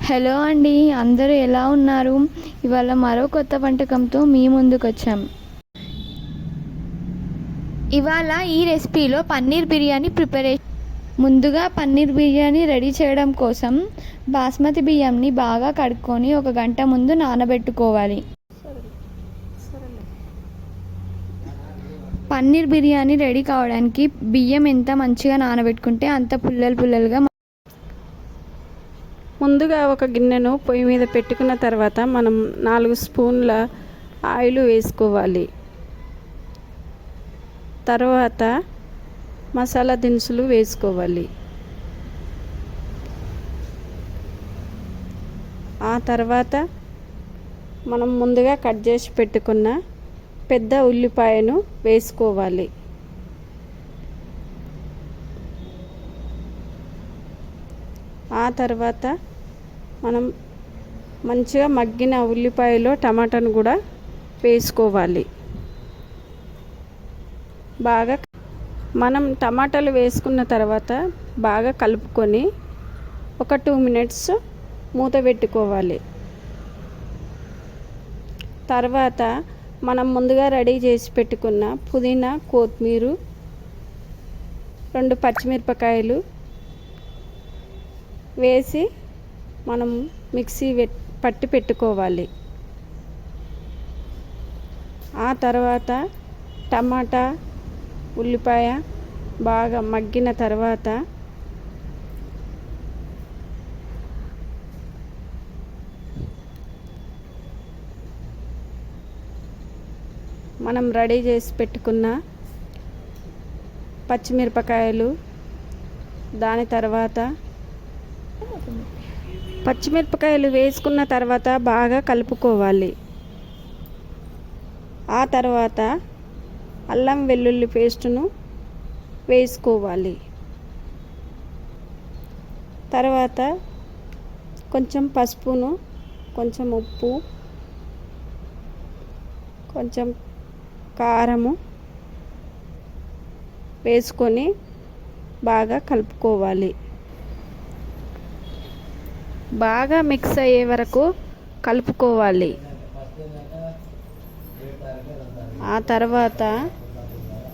Hello అండి, అందరూ ఎలా ఉన్నారు? ఇవాళ మరో కొత్త వంటకంతో మీ ముందుకు వచ్చాం. ఇవాళ ఈ రెసిపీలో పన్నీర్ బిర్యానీ ముందుగా పన్నీర్ బిర్యానీ రెడీ చేయడం కోసం బాస్మతి బియ్యంని బాగా కడుక్కొని 1 గంట ముందు నానబెట్టుకోవాలి. పన్నీర్ బిర్యానీ రెడీ కావడానికి బియ్యం ఎంత మంచిగా నానబెట్టుకుంటే అంత పుల్లలుగా. ముందుగా ఒక గిన్నెను పొయ్యి మీద పెట్టుకున్న తర్వాత మనం 4 స్పూన్ల ఆయిల్ వేసుకోవాలి. తర్వాత మసాలా దినుసులు వేసుకోవాలి. ఆ తర్వాత మనం ముందుగా కట్ చేసి పెట్టుకున్న పెద్ద ఉల్లిపాయను వేసుకోవాలి. ఆ తర్వాత మనం మంచిగా మగ్గిన ఉల్లిపాయలో టమాటాను కూడా వేసుకోవాలి. మనం టమాటాలు వేసుకున్న తర్వాత బాగా కలుపుకొని ఒక 2 మినిట్స్ మూత పెట్టుకోవాలి. తర్వాత మనం ముందుగా రెడీ చేసి పెట్టుకున్న పుదీనా, కొత్తిమీర, 2 పచ్చిమిరపకాయలు వేసి మనం మిక్సీ పట్టి పెట్టుకోవాలి. ఆ తర్వాత టమాటా, ఉల్లిపాయ బాగా మగ్గిన తర్వాత మనం రెడీ చేసి పెట్టుకున్న పచ్చిమిరపకాయలు, దాని తర్వాత పచ్చిమిరపకాయలు వేసుకున్న తర్వాత బాగా కలుపుకోవాలి. ఆ తర్వాత అల్లం వెల్లుల్లి పేస్టును వేసుకోవాలి. తర్వాత కొంచెం పసుపును, కొంచెం ఉప్పు, కొంచెం కారము వేసుకొని బాగా కలుపుకోవాలి. బాగా మిక్స్ అయ్యే వరకు కలుపుకోవాలి. ఆ తర్వాత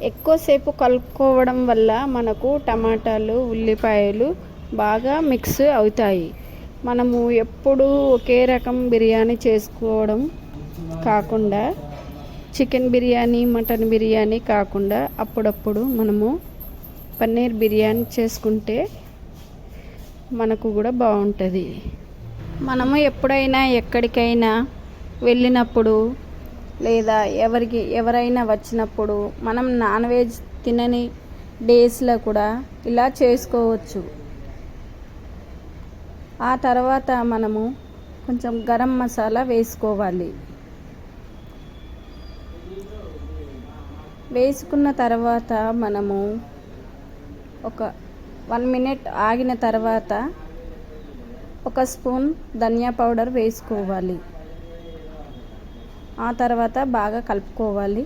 ఎక్కువసేపు కలుపుకోవడం వల్ల మనకు టమాటాలు, ఉల్లిపాయలు బాగా మిక్స్ అవుతాయి. మనము ఎప్పుడూ ఒకే రకం బిర్యానీ చేసుకోవడం కాకుండా, చికెన్ బిర్యానీ, మటన్ బిర్యానీ కాకుండా అప్పుడప్పుడు మనము పన్నీర్ బిర్యానీ చేసుకుంటే మనకు కూడా బాగుంటుంది. మనము ఎప్పుడైనా ఎక్కడికైనా వెళ్ళినప్పుడు లేదా ఎవరైనా వచ్చినప్పుడు మనం నాన్ వెజ్ తినని డేస్లో కూడా ఇలా చేసుకోవచ్చు. ఆ తర్వాత మనము కొంచెం గరం మసాలా వేసుకోవాలి. వేసుకున్న తర్వాత మనము ఒక 1 మినిట్ ఆగిన తర్వాత 1 స్పూన్ ధనియా పౌడర్ వేసుకోవాలి. ఆ తర్వాత బాగా కలుపుకోవాలి.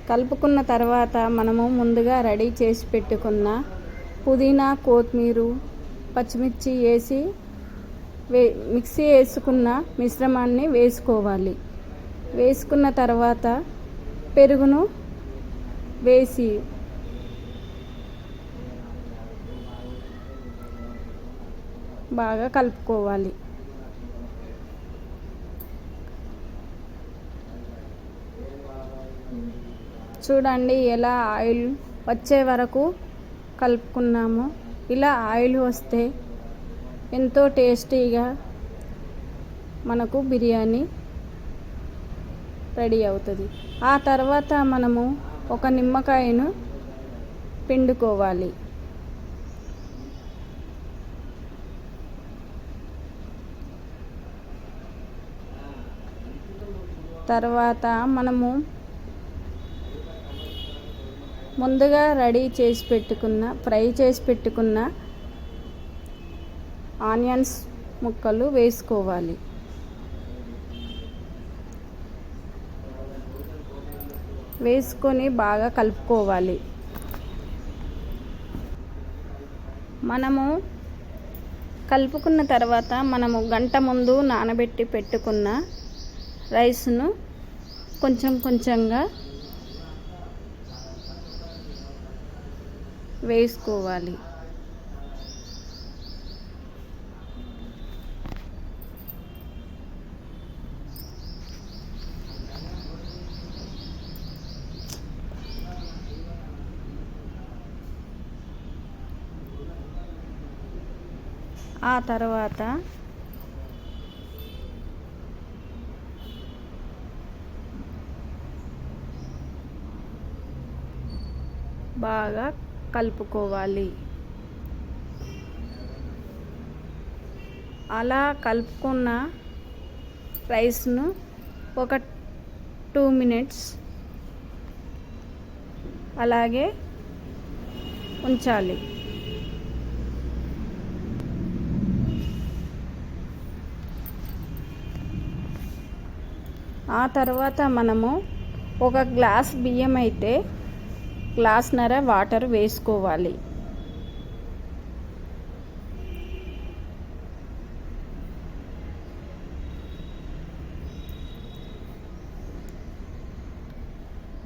కలుపుకున్న తర్వాత మనము ముందుగా రెడీ చేసి పెట్టుకున్న పుదీనా, కొత్తిమీర, పచ్చిమిర్చి వేసి మిక్సీ వేసుకున్న మిశ్రమాన్ని వేసుకోవాలి. వేసుకున్న తర్వాత పెరుగును వేసి బాగా కలుపుకోవాలి. చూడండి ఎలా ఆయిల్ వచ్చే వరకు కలుపుకున్నాము. ఇలా ఆయిల్ వస్తే ఎంతో టేస్టీగా మనకు బిర్యానీ రెడీ అవుతుంది. ఆ తర్వాత మనము ఒక నిమ్మకాయను పిండుకోవాలి. తర్వాత మనము ముందుగా ఫ్రై చేసి పెట్టుకున్న ఆనియన్స్ ముక్కలు వేసుకోవాలి. వేసుకొని బాగా కలుపుకోవాలి. మనము కలుపుకున్న తర్వాత మనము గంట ముందు నానబెట్టి పెట్టుకున్న రైస్ను కొంచెం కొంచెంగా వేసుకోవాలి. ఆ తర్వాత బాగా కలుపుకోవాలి. అలా కలుపుకున్న రైస్ను ఒక 2 మినిట్స్ అలాగే ఉంచాలి. ఆ తర్వాత మనము ఒక గ్లాస్ బియ్యం అయితే గ్లాస్‌న్నర వాటర్ వేసుకోవాలి.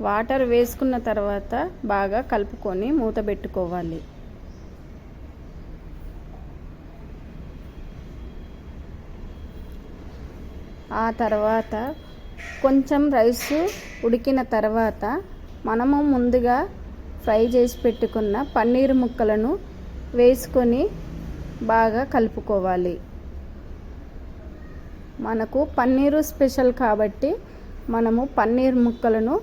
వాటర్ వేసుకున్న తర్వాత బాగా కలుపుకొని మూత పెట్టుకోవాలి. ఆ తర్వాత కొంచెం రైస్ ఉడికిన తర్వాత మనము ముందుగా ఫ్రై చేసి పెట్టుకున్న పన్నీర్ ముక్కలను వేసుకొని బాగా కలుపుకోవాలి. మనకు పన్నీరు స్పెషల్ కాబట్టి మనము పన్నీర్ ముక్కలను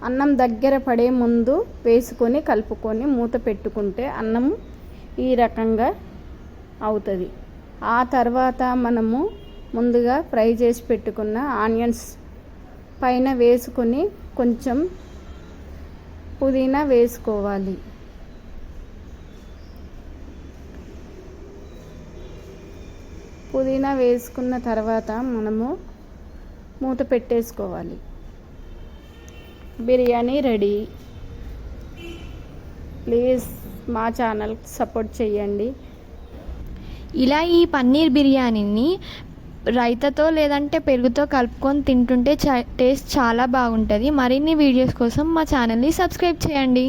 అన్నం దగ్గర పడే ముందు వేసుకొని కలుపుకొని మూత పెట్టుకుంటే అన్నం ఈ రకంగా అవుతుంది. ఆ తర్వాత మనము ముందుగా ఫ్రై చేసి పెట్టుకున్న ఆనియన్స్ పైన వేసుకొని కొంచెం పుదీనా వేసుకోవాలి. పుదీనా వేసుకున్న తర్వాత మనము మూత పెట్టేసుకోవాలి. బిర్యానీ రెడీ. ప్లీజ్ మా ఛానల్ సపోర్ట్ చేయండి. ఇలా ఈ పన్నీర్ బిర్యానీని రైతాతో లేదంటే పెరుగుతో కలుపుకొని తింటుంటే టేస్ట్ చాలా బాగుంటుంది. మరిన్ని వీడియోస్ కోసం మా ఛానల్ని సబ్స్క్రైబ్ చేయండి.